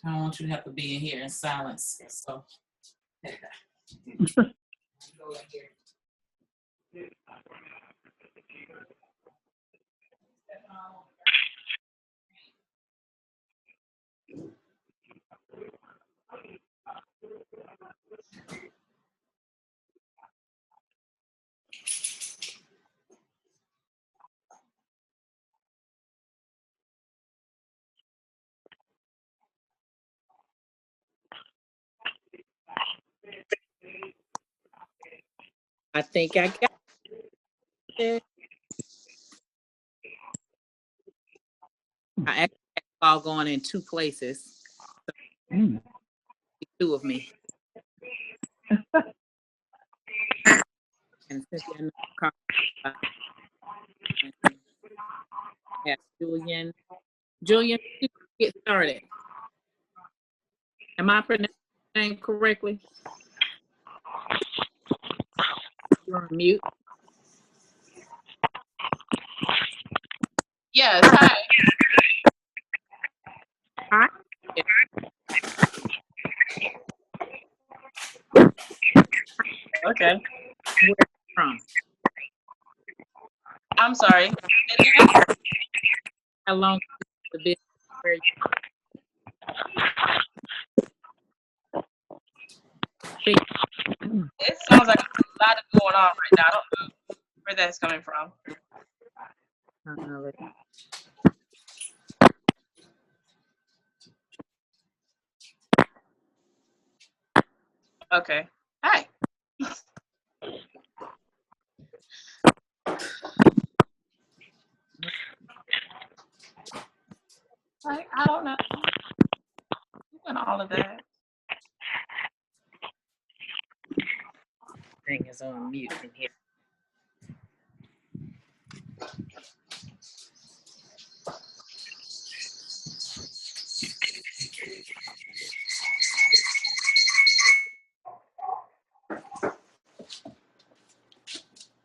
I don't want you to have to be in here in silence. So. Go in here. I think I got it. I actually all going in two places. Mm. Two of me. And since I know yeah, Julian. Julian, get started. Am I pronouncing your name correctly? You're on mute. Yes, hi. Hi. Okay. Where are you from? I'm sorry. How long the business? Where are you from? It sounds like a lot is going on right now. I don't know where that's coming from. Okay. Hi. I don't know. Doing all of that. Thing is on mute in here.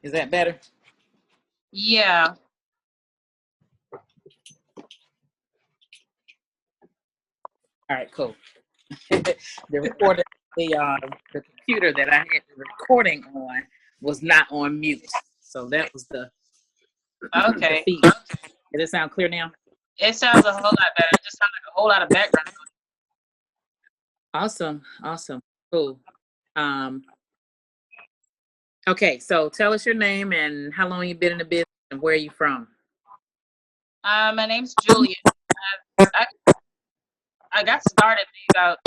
Is that better? Yeah. All right, cool. The recorder, the computer that I had the recording on was not on mute, so that was the Okay. feed. Does it sound clear now? It sounds a whole lot better. It just sounds like a whole lot of background. Awesome, cool. Okay, so tell us your name and how long you've been in the business and where are you from? My name's Julia. I got started about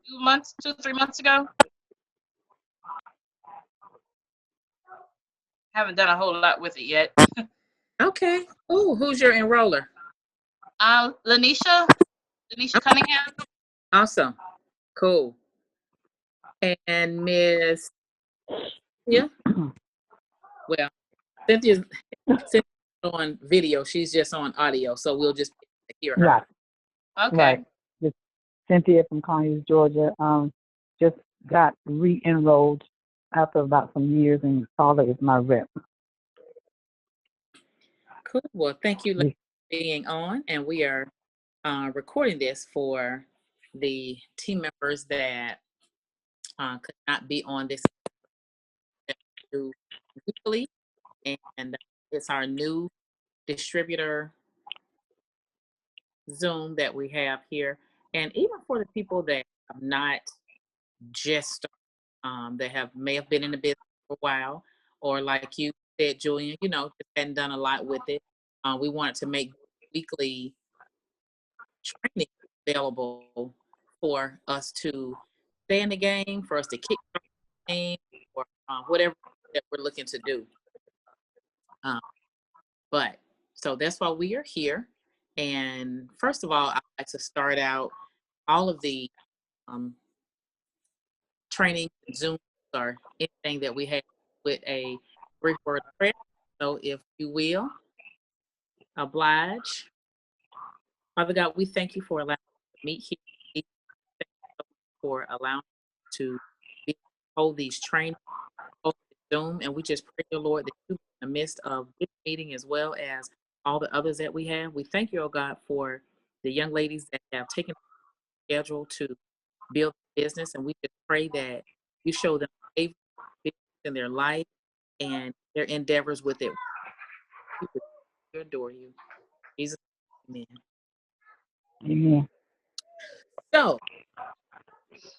3 months ago. Haven't done a whole lot with it yet. Okay. Oh, who's your enroller? Lanisha Cunningham. Awesome. Cool. And Miss Cynthia? Well, Cynthia's on video. She's just on audio, so we'll just hear her. Right. Okay. Right. Just Cynthia from Conyers, Georgia. Just got re-enrolled after about some years, and Paula is my rep. Cool. Well, thank you for being on, and we are recording this for the team members that could not be on this weekly, and it's our new distributor Zoom that we have here, and even for the people that have not just that may have been in the business for a while, or like you said, Julian, just hadn't done a lot with it. We wanted to make weekly training available for us to stay in the game, for us to kick the game, or whatever that we're looking to do. But so that's why we are here. And first of all, I'd like to start out all of the training, Zoom, or anything that we have with a brief word of prayer. So if you will, oblige. Father God, we thank you for allowing us to meet here. Thank you for allowing us to hold these trainings, hold Zoom, and we just pray, Lord, that you in the midst of this meeting as well as all the others that we have. We thank you, oh God, for the young ladies that have taken schedule to build a business, and we just pray that you show them favor in their life and their endeavors with it. We adore you. Jesus, amen. Amen. So,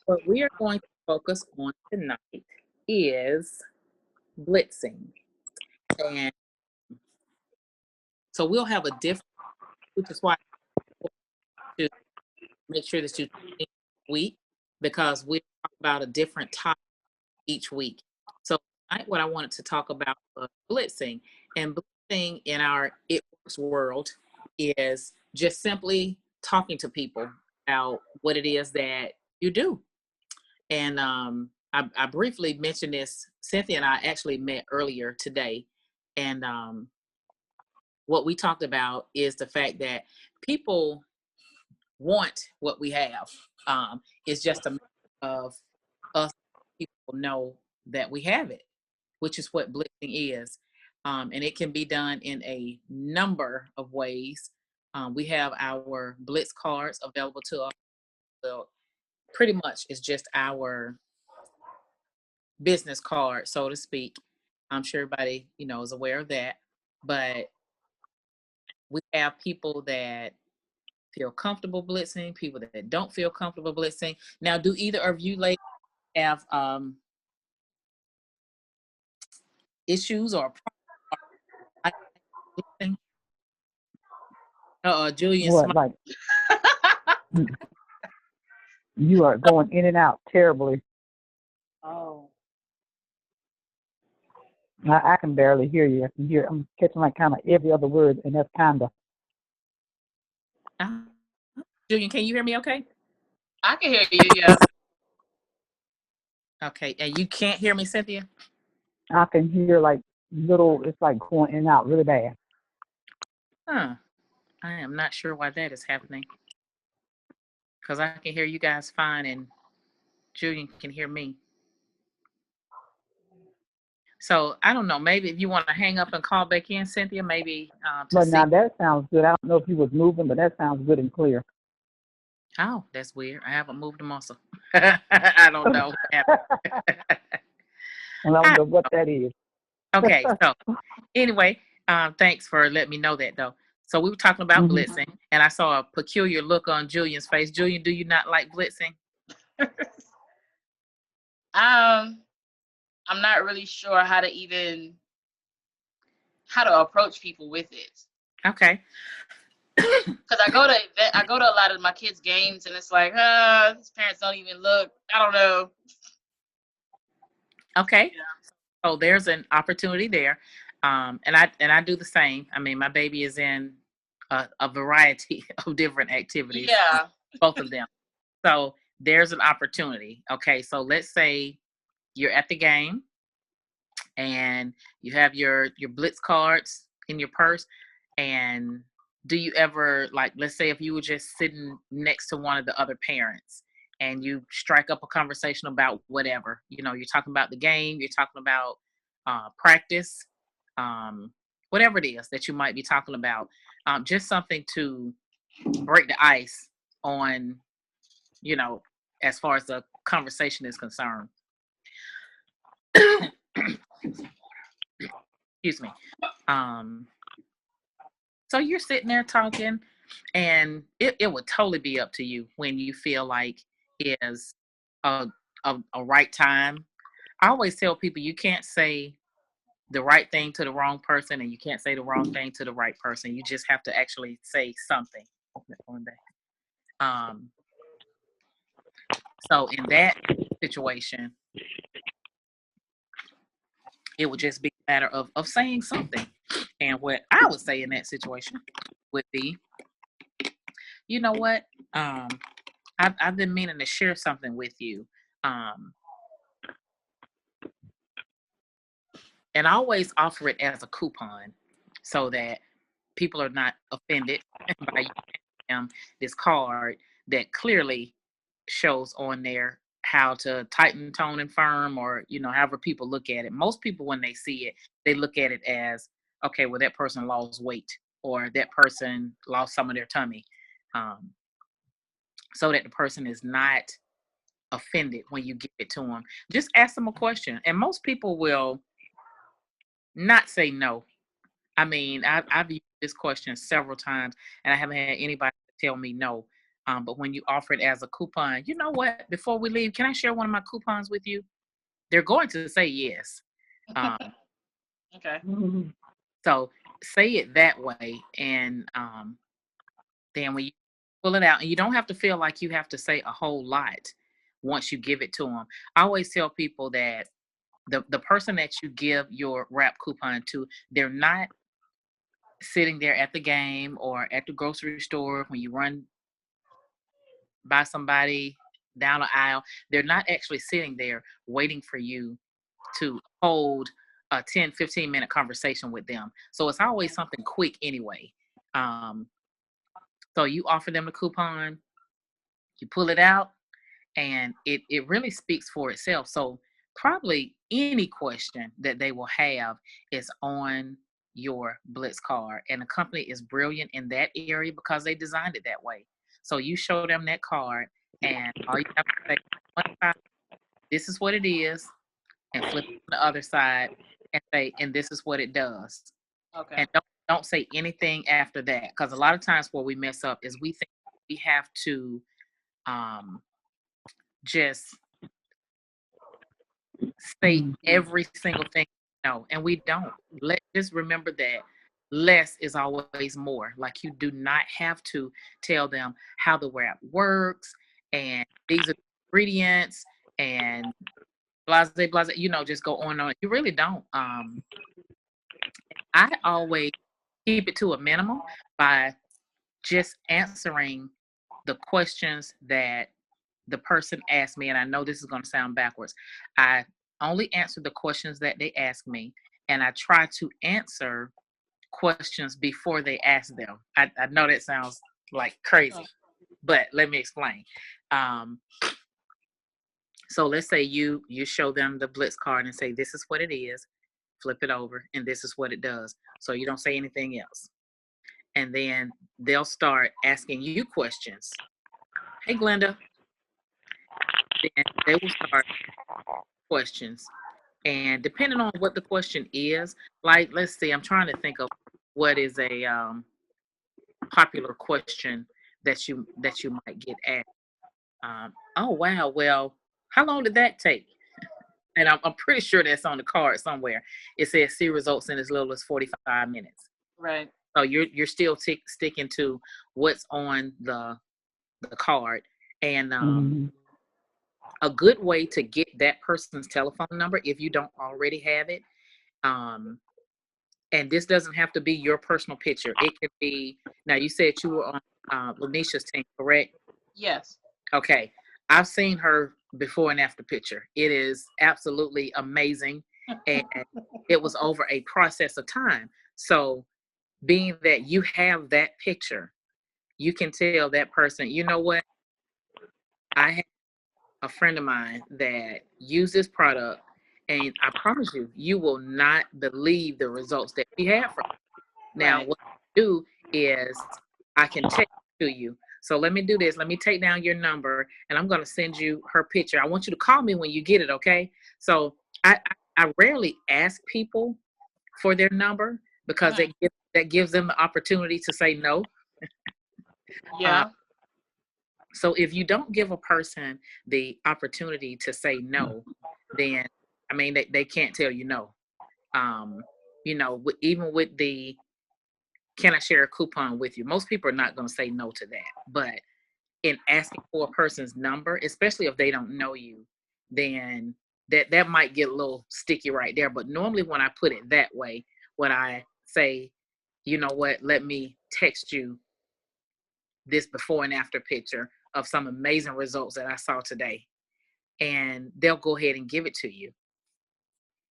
what we are going to focus on tonight is blitzing. And so we'll have a different, which is why to make sure that you tune in each week, because we talk about a different topic each week. So tonight, what I wanted to talk about was blitzing. And blitzing in our It Works world is just simply talking to people about what it is that you do. And I briefly mentioned this. Cynthia and I actually met earlier today. And what we talked about is the fact that people want what we have. It's just a matter of us people know that we have it, which is what blitzing is. And it can be done in a number of ways. We have our blitz cards available to us. Well, pretty much it's just our business card, so to speak. I'm sure everybody, is aware of that. But we have people that feel comfortable blitzing, people that don't feel comfortable blitzing. Now, do either of you ladies have issues or blitzing? Julian What, Smart. like, you are going in and out terribly. Oh. I can barely hear you. I'm catching like kind of every other word, and that's kind of. Julian, can you hear me okay? I can hear you, yeah. Okay, and you can't hear me, Cynthia? I can hear like it's like going in and out really bad. Huh. I am not sure why that is happening. Because I can hear you guys fine and Julian can hear me. So I don't know. Maybe if you want to hang up and call back in, Cynthia, maybe to But see. now that sounds good. I don't know if he was moving, but that sounds good and clear. Oh, that's weird. I haven't moved a muscle. I don't know. And I don't know what that is. Okay, so anyway, thanks for letting me know that though. So we were talking about blitzing, and I saw a peculiar look on Julian's face. Julian, do you not like blitzing? I'm not really sure how to approach people with it. Okay. Because I go to a lot of my kids' games, and it's like, his parents don't even look. I don't know. Okay. Yeah. So there's an opportunity there, and I do the same. I mean, my baby is in a variety of different activities. Yeah. Both of them. So there's an opportunity. Okay. So let's say you're at the game and you have your blitz cards in your purse, and do you ever, like, let's say if you were just sitting next to one of the other parents and you strike up a conversation about whatever, you're talking about the game, you're talking about practice, whatever it is that you might be talking about, just something to break the ice on, as far as the conversation is concerned. Excuse me. So you're sitting there talking, and it would totally be up to you when you feel like it is a right time. I always tell people you can't say the right thing to the wrong person, and you can't say the wrong thing to the right person. You just have to actually say something. So in that situation, it would just be a matter of saying something. And what I would say in that situation would be, you know what? I've been meaning to share something with you. And I always offer it as a coupon so that people are not offended by this card that clearly shows on there how to tighten, tone, and firm, or however people look at it. Most people, when they see it, they look at it as, okay, well, that person lost weight or that person lost some of their tummy. so that the person is not offended when you give it to them. Just ask them a question, and most people will not say no. I mean, I've used this question several times, and I haven't had anybody tell me no. But when you offer it as a coupon, you know what? Before we leave, can I share one of my coupons with you? They're going to say yes. Um, Okay. so say it that way, and then when you pull it out, and you don't have to feel like you have to say a whole lot once you give it to them. I always tell people that the person that you give your wrap coupon to, they're not sitting there at the game or at the grocery store when you run by somebody down the aisle. They're not actually sitting there waiting for you to hold a 10-15 minute conversation with them. So it's always something quick anyway. Um, so you offer them the coupon, you pull it out, and it really speaks for itself. So probably any question that they will have is on your Blitz card, and the company is brilliant in that area because they designed it that way. So you show them that card, and all you have to say one side, this is what it is, and flip it to the other side and say, and this is what it does. Okay. And don't say anything after that, because a lot of times where we mess up is we think we have to um, just say every single thing, no, and we don't. Let just remember that less is always more. Like, you do not have to tell them how the wrap works and these are the ingredients and blase blase, just go on and on. You really don't. I always keep it to a minimum by just answering the questions that the person asked me. And I know this is going to sound backwards. I only answer the questions that they ask me, and I try to answer questions before they ask them. I know that sounds like crazy, but let me explain. Um, so let's say you show them the Blitz card and say, this is what it is, flip it over, and this is what it does. So you don't say anything else. And then they'll start asking you questions. Hey, Glenda. Then they will start questions. And depending on what the question is, like, let's see, I'm trying to think of what is a popular question that you might get asked. Oh wow, well, how long did that take? And I'm pretty sure that's on the card somewhere. It says see results in as little as 45 minutes. Right. So you're still sticking to what's on the card. And a good way to get that person's telephone number, if you don't already have it, and this doesn't have to be your personal picture. It could be, now you said you were on Lanisha's team, correct? Yes. Okay. I've seen her before and after picture. It is absolutely amazing. And it was over a process of time. So being that you have that picture, you can tell that person, you know what? I have a friend of mine that used this product, and I promise you, you will not believe the results that she had from it. Now, Right. what I do is I can text to you. So let me do this. Let me take down your number, and I'm going to send you her picture. I want you to call me when you get it, okay? So I rarely ask people for their number because that gives them the opportunity to say no. Yeah. So if you don't give a person the opportunity to say no, then I mean they can't tell you no. Even with the can I share a coupon with you? Most people are not going to say no to that. But in asking for a person's number, especially if they don't know you, then that might get a little sticky right there. But normally when I put it that way, when I say, you know what, let me text you this before and after picture of some amazing results that I saw today, and they'll go ahead and give it to you.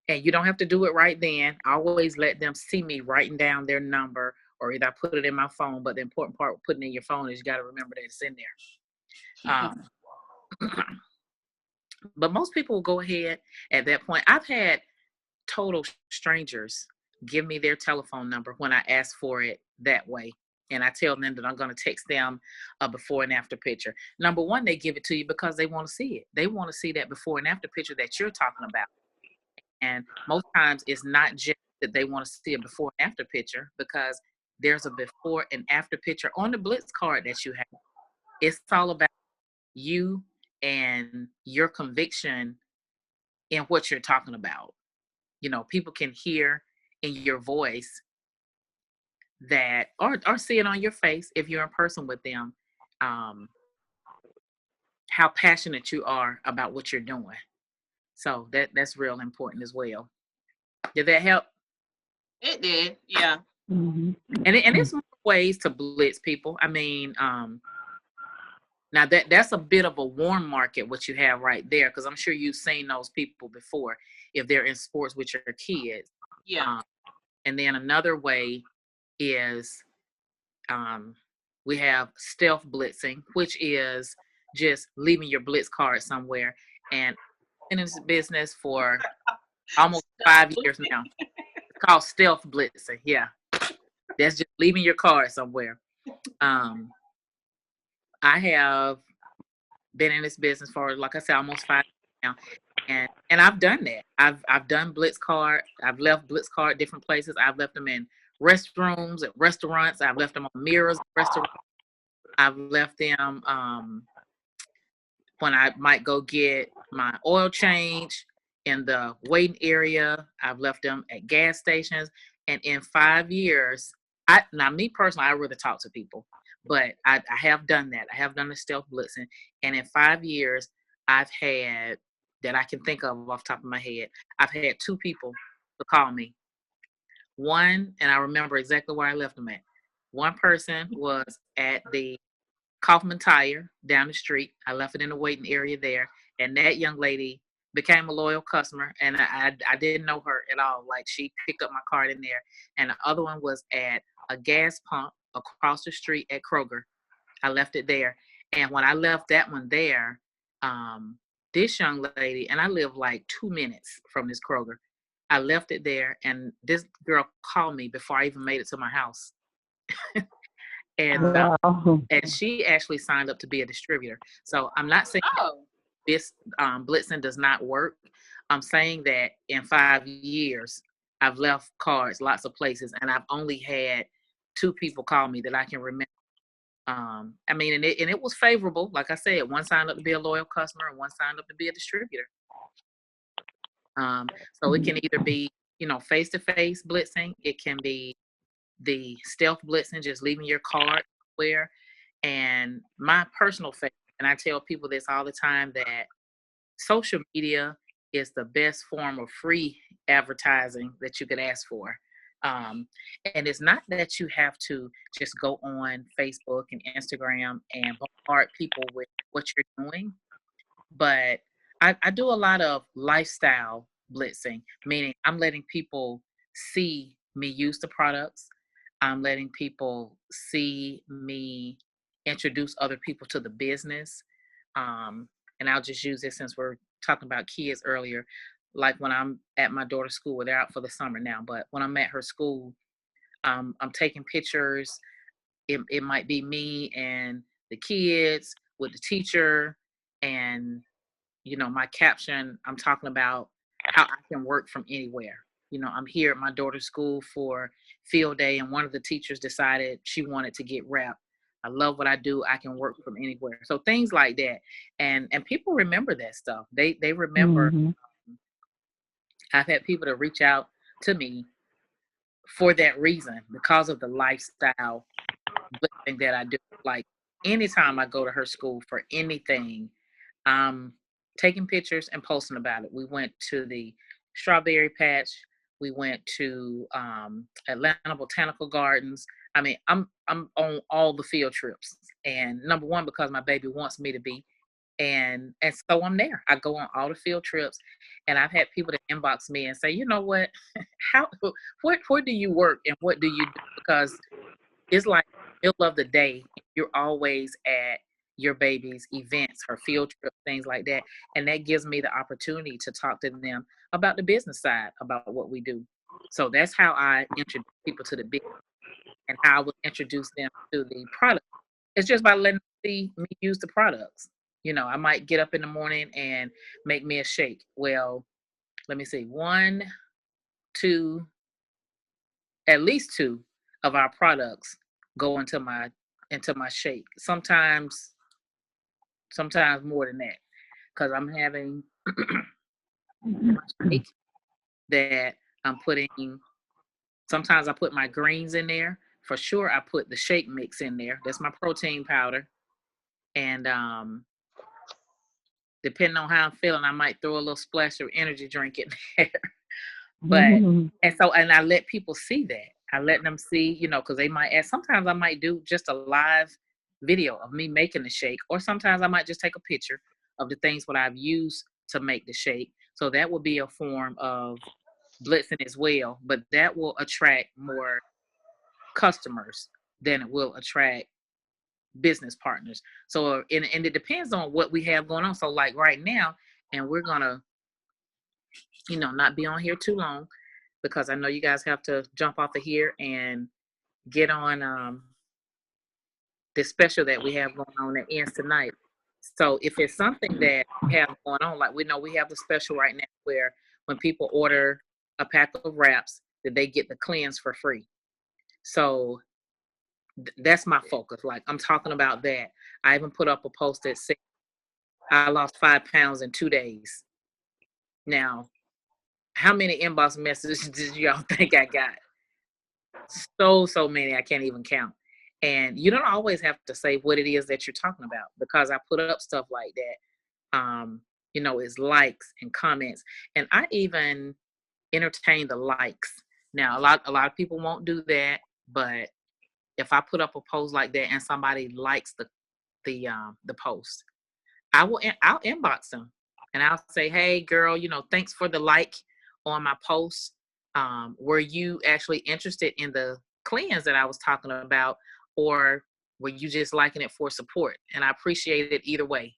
And you don't have to do it right then. I always let them see me writing down their number, or either I put it in my phone. But the important part of putting it in your phone is you got to remember that it's in there. But most people will go ahead at that point. I've had total strangers give me their telephone number when I ask for it that way. and I tell them that I'm going to text them a before and after picture. Number one, they give it to you because they want to see it. They want to see that before and after picture that you're talking about. And most times it's not just that they want to see a before and after picture, because there's a before and after picture on the Blitz card that you have. It's all about you and your conviction in what you're talking about. People can hear in your voice that, or see it on your face if you're in person with them, um, how passionate you are about what you're doing. So that's real important as well. Did that help? It did, yeah. Mm-hmm. And there's more ways to blitz people. I mean, now that's a bit of a warm market what you have right there, because I'm sure you've seen those people before if they're in sports with your kids. Yeah. And then another way is we have stealth blitzing, which is just leaving your blitz card somewhere. And in this business for almost 5 years now. It's called stealth blitzing. Yeah. That's just leaving your card somewhere. I have been in this business for, like I said, almost 5 years now. And I've done that. I've done blitz card. I've left blitz card different places. I've left them in restrooms at restaurants. I've left them on mirrors at restaurants. I've left them when I might go get my oil change in the waiting area. I've left them at gas stations. And in 5 years, me personally, I really talk to people, but I have done that. I have done the stealth blitzing. And in 5 years, I've had, that I can think of off the top of my head, I've had 2 people to call me. One, and I remember exactly where I left them at. One person was at the Kaufman Tire down the street. I left it in the waiting area there. And that young lady became a loyal customer. And I didn't know her at all. Like, she picked up my card in there. And the other one was at a gas pump across the street at Kroger. I left it there. And when I left that one there, this young lady, and I live like 2 minutes from this Kroger, I left it there. And this girl called me before I even made it to my house. And and she actually signed up to be a distributor. So I'm not saying this blitzing does not work. I'm saying that in 5 years, I've left cards lots of places, and I've only had 2 people call me that I can remember. I mean, and it was favorable. Like I said, one signed up to be a loyal customer, and one signed up to be a distributor. So it can either be, face-to-face blitzing. It can be the stealth blitzing, just leaving your card where. And my personal favorite, and I tell people this all the time, that social media is the best form of free advertising that you could ask for. And it's not that you have to just go on Facebook and Instagram and bombard people with what you're doing, but I do a lot of lifestyle blitzing, meaning I'm letting people see me use the products. I'm letting people see me introduce other people to the business. And I'll just use this since we're talking about kids earlier. Like when I'm at my daughter's school, they're out for the summer now, but when I'm at her school, I'm taking pictures. It might be me and the kids with the teacher, and my caption, I'm talking about how I can work from anywhere. I'm here at my daughter's school for field day, and one of the teachers decided she wanted to get rep. I love what I do. I can work from anywhere. So things like that. And people remember that stuff. They remember. Mm-hmm. I've had people to reach out to me for that reason, because of the lifestyle thing that I do. Like, anytime I go to her school for anything, taking pictures and posting about it. We went to the strawberry patch. We went to Atlanta Botanical Gardens. I mean, I'm on all the field trips, and number one, because my baby wants me to be, and so I'm there. I go on all the field trips, and I've had people that inbox me and say, you know what, how, where do you work and what do you do? Because it's like middle of the day, you're always at your baby's events, her field trip, things like that. And that gives me the opportunity to talk to them about the business side, about what we do. So that's how I introduce people to the business. and how I would introduce them to the product. It's just by letting them see me use the products. I might get up in the morning and make me a shake. Well, let me see, one, two, at least two of our products go into my shake. Sometimes more than that, because I'm having my shake that I'm putting. Sometimes I put my greens in there. For sure, I put the shake mix in there. That's my protein powder. And depending on how I'm feeling, I might throw a little splash of energy drink in there. But and I let people see that. I let them see, because they might ask. Sometimes I might do just a live video of me making the shake, or sometimes I might just take a picture of the things what I've used to make the shake. So that will be a form of blitzing as well, but that will attract more customers than it will attract business partners. So and it depends on what we have going on. So like right now, and we're gonna, not be on here too long, because I know you guys have to jump off of here and get on this special that we have going on that ends tonight. So if it's something that we have going on, like we know we have the special right now where when people order a pack of wraps, that they get the cleanse for free. So that's my focus. Like I'm talking about that. I even put up a post that said I lost 5 pounds in 2 days. Now, how many inbox messages did y'all think I got? So many, I can't even count. And you don't always have to say what it is that you're talking about, because I put up stuff like that. Is likes and comments. And I even entertain the likes. Now, a lot of people won't do that, but if I put up a post like that and somebody likes the post, I'll inbox them and I'll say, hey girl, thanks for the like on my post. Were you actually interested in the cleanse that I was talking about, or were you just liking it for support? And I appreciate it either way,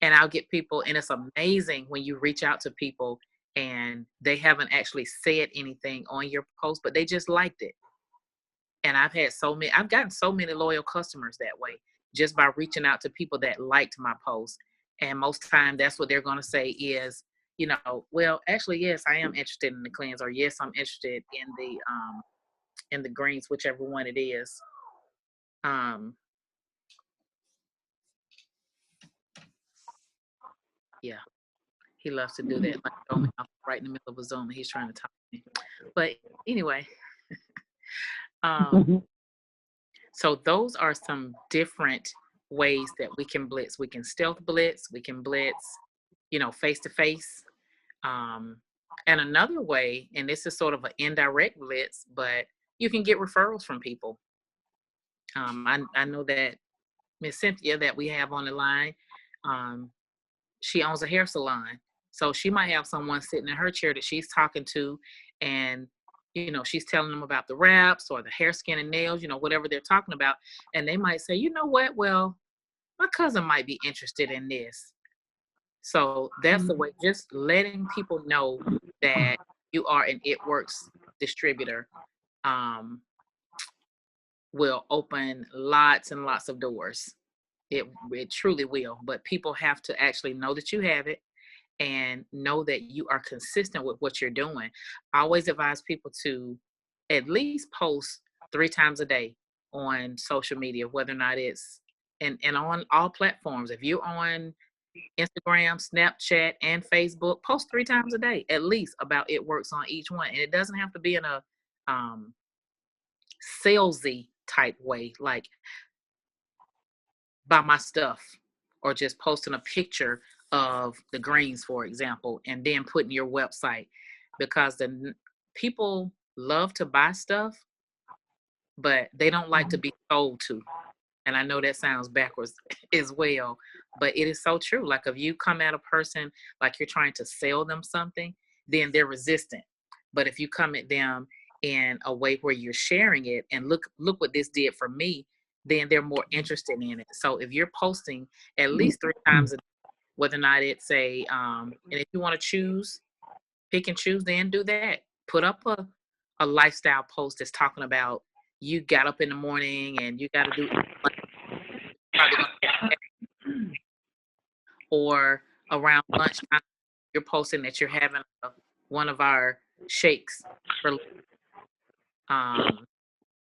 and I'll get people, and it's amazing when you reach out to people and they haven't actually said anything on your post, but they just liked it. And I've gotten so many loyal customers that way, just by reaching out to people that liked my post. And most time that's what they're going to say is, well, actually, yes, I am interested in the cleanse, or yes, I'm interested in the greens, whichever one it is. Yeah, he loves to do that, like throw me off right in the middle of a Zoom and he's trying to talk to me. But anyway, so those are some different ways that we can blitz. We can stealth blitz. We can blitz, face to face. And another way, and this is sort of an indirect blitz, but you can get referrals from people. I know that Miss Cynthia that we have on the line, she owns a hair salon. So she might have someone sitting in her chair that she's talking to, and she's telling them about the wraps or the hair, skin, and nails, whatever they're talking about. And they might say, you know what? Well, my cousin might be interested in this. So that's the way, just letting people know that you are an It Works distributor will open lots and lots of doors. It truly will. But people have to actually know that you have it and know that you are consistent with what you're doing. I always advise people to at least post 3 times a day on social media, whether or not it's and on all platforms. If you're on Instagram, Snapchat, and Facebook, post 3 times a day at least about It Works on each one. And it doesn't have to be in a salesy type way, like buy my stuff, or just posting a picture of the greens, for example, and then putting your website, because the people love to buy stuff, but they don't like to be sold to. And I know that sounds backwards as well, but it is so true. Like if you come at a person like you're trying to sell them something, then they're resistant. But if you come at them in a way where you're sharing it and look what this did for me, then they're more interested in it. So if you're posting at least 3 times a day, whether or not it's and if you want to pick and choose, then do that. Put up a lifestyle post that's talking about you got up in the morning and you got to do probably gonna, or around lunchtime you're posting that you're having one of our shakes for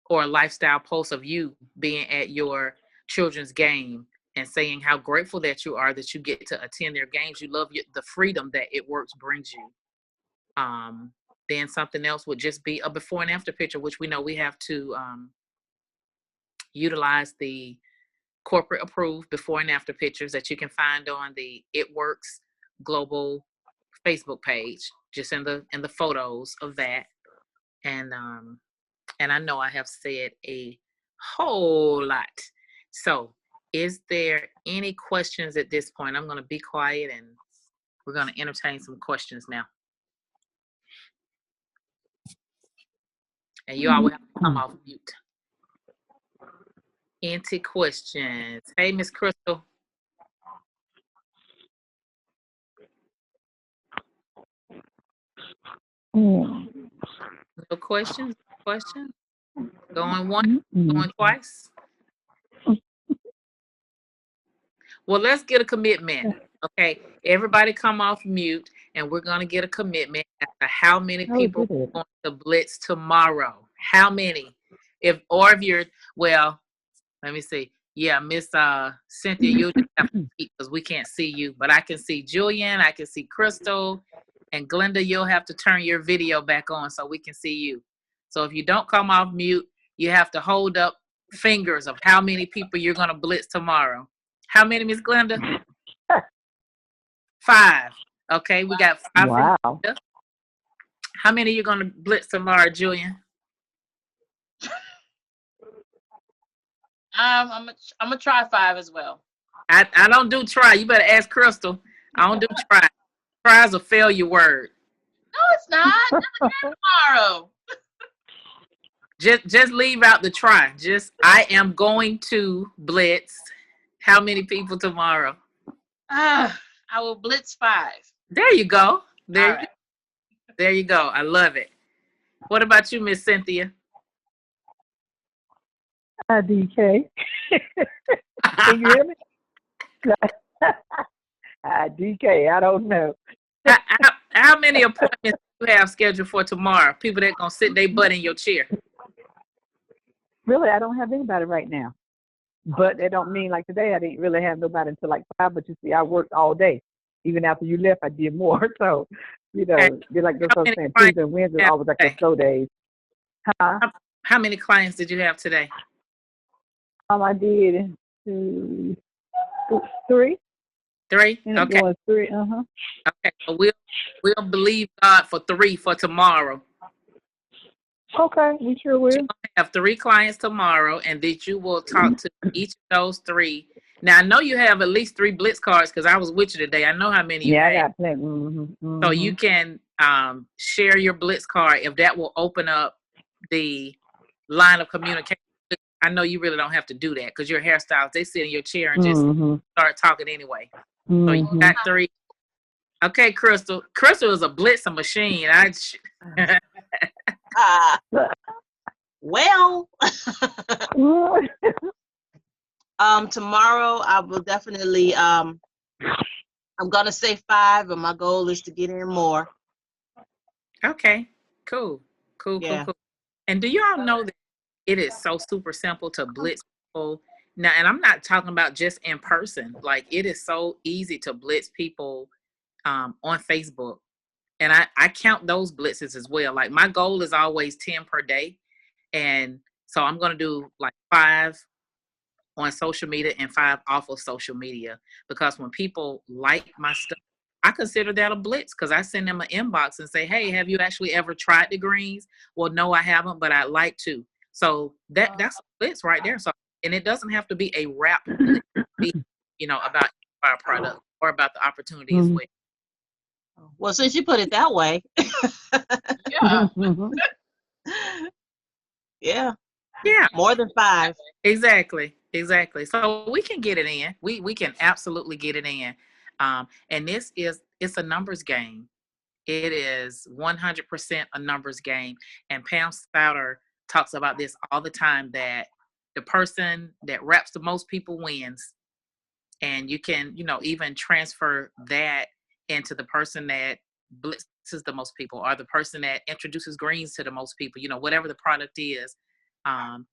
or a lifestyle post of you being at your children's game and saying how grateful that you are that you get to attend their games. You love the freedom that It Works brings you. Then something else would just be a before and after picture, which we know we have to utilize the corporate approved before and after pictures that you can find on the It Works Global Facebook page, just in the photos of that. And I know I have said a whole lot. So is there any questions at this point? I'm going to be quiet and we're going to entertain some questions now. And you all will have to come off mute. Any questions? Hey, Miss Crystal. No questions? Questions? Going once, going twice? Well, let's get a commitment. Okay, everybody come off mute and we're going to get a commitment as to how many people are going to blitz tomorrow. How many? If you're, well, let me see. Yeah, Miss Cynthia, you just have to speak because we can't see you, but I can see Julian, I can see Crystal, and Glenda, you'll have to turn your video back on so we can see you. So if you don't come off mute, you have to hold up fingers of how many people you're going to blitz tomorrow. How many, Miss Glenda? 5. Okay, we got 5. Wow. From Glenda. How many are you going to blitz tomorrow, Julian? I'm gonna try 5 as well. I don't do try. You better ask Crystal. I don't do try. Try is a failure word. No, it's not. Tomorrow. Just leave out the try. Just I am going to blitz. How many people tomorrow? I will blitz 5. There you go. There you go. I love it. What about you, Miss Cynthia? DK. Can you hear me? DK, I don't know. How many appointments do you have scheduled for tomorrow? People that gonna sit their butt in your chair. Really, I don't have anybody right now. But that don't mean like today I didn't really have nobody until like 5. But you see, I worked all day. Even after you left, I did more. So, you know, you're like this I'm saying, Tuesday and Wednesday are always like the slow days. Huh? How many clients did you have today? I did 3. 3? Okay. 3. Okay. So we'll believe God for 3 for tomorrow. Okay, we sure will. You're gonna have 3 clients tomorrow, and that you will talk to each of those 3. Now I know you have at least 3 blitz cards because I was with you today. I know how many you have. I got plenty. So you can share your blitz card if that will open up the line of communication. I know you really don't have to do that because your hairstyles, they sit in your chair and just start talking anyway. So you got 3. Okay, Crystal. Crystal is a blitzer machine. Well, tomorrow I will definitely, I'm going to say 5, and my goal is to get in more. Okay, cool. And do y'all know that it is so super simple to blitz people? Now, and I'm not talking about just in person. Like, it is so easy to blitz people on Facebook. And I count those blitzes as well. Like, my goal is always 10 per day. And so I'm going to do like 5 on social media and 5 off of social media. Because when people like my stuff, I consider that a blitz because I send them an inbox and say, hey, have you actually ever tried the greens? Well, no, I haven't, but I'd like to. So that's a blitz right there. So, and it doesn't have to be a rap, about our product or about the opportunity as well. Well, since you put it that way, yeah, more than 5. Exactly. So we can get it in. We can absolutely get it in. And it's a numbers game. It is 100% a numbers game. And Pam Spouter talks about this all the time, that the person that reps the most people wins. And you can, even transfer that into the person that blitzes the most people, or the person that introduces greens to the most people, whatever the product is. And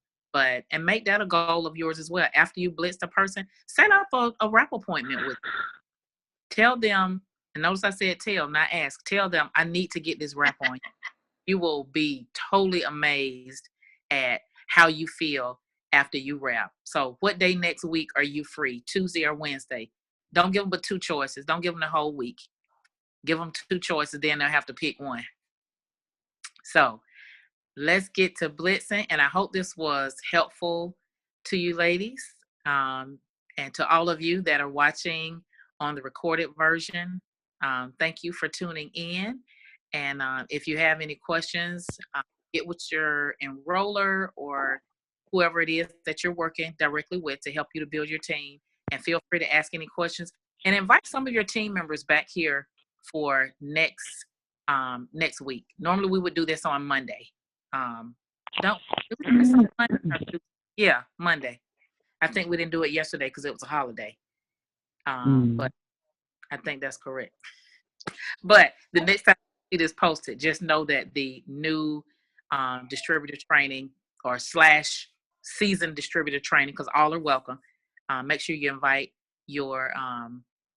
make that a goal of yours as well. After you blitz the person, set up a rep appointment with them. Tell them, and notice I said tell, not ask. Tell them, I need to get this rep on you. You will be totally amazed at how you feel after you rep. So what day next week are you free? Tuesday or Wednesday? Don't give them but 2 choices. Don't give them the whole week. Give them 2 choices, then they'll have to pick one. So let's get to blitzing. And I hope this was helpful to you ladies, and to all of you that are watching on the recorded version. Thank you for tuning in. And if you have any questions, get with your enroller or whoever it is that you're working directly with to help you to build your team. And feel free to ask any questions, and invite some of your team members back here for next week. Normally we would do this on Monday. Don't do this on Monday. Yeah, Monday. I think we didn't do it yesterday because it was a holiday. But I think that's correct. But the next time you see this posted, just know that the new distributor training or / seasoned distributor training, because all are welcome. Make sure you invite your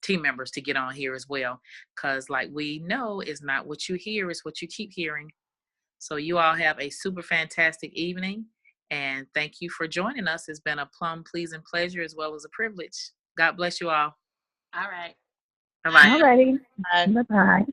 team members to get on here as well, because like we know, it's not what you hear, it's what you keep hearing. So you all have a super fantastic evening, and thank you for joining us. It's been a plum pleasing pleasure as well as a privilege. God bless you all. All right. Bye-bye. All righty. Bye. Bye-bye.